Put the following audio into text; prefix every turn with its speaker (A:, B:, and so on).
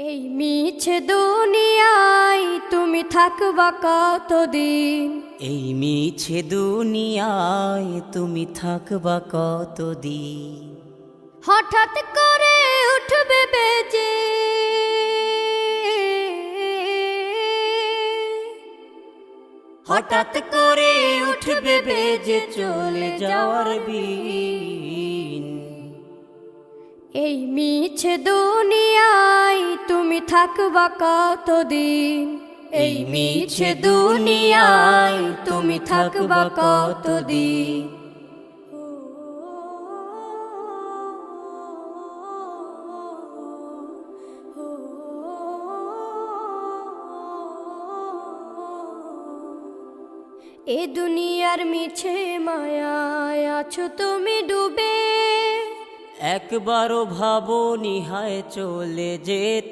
A: এই মিছে দুনিয়ায় তুমি থাকবা কতদিন?
B: এই মিছে দুনিয়ায় তুমি থাকবা কতদিন?
A: হঠাৎ করে উঠবে বেজে
B: হঠাৎ করে উঠবে বেজে চলে যাওয়ার বিন।
A: এই মিছে দুনিয়ায় তুমি থাকবা কতদিন?
B: এই মিছে দুনিয়ায় তুমি থাকবা কতদিন?
A: এ দুনিয়ার মিছে মায়ায় আছো তুমি ডুবে,
B: একবারও ভাবো নিহায় চলে যেতে।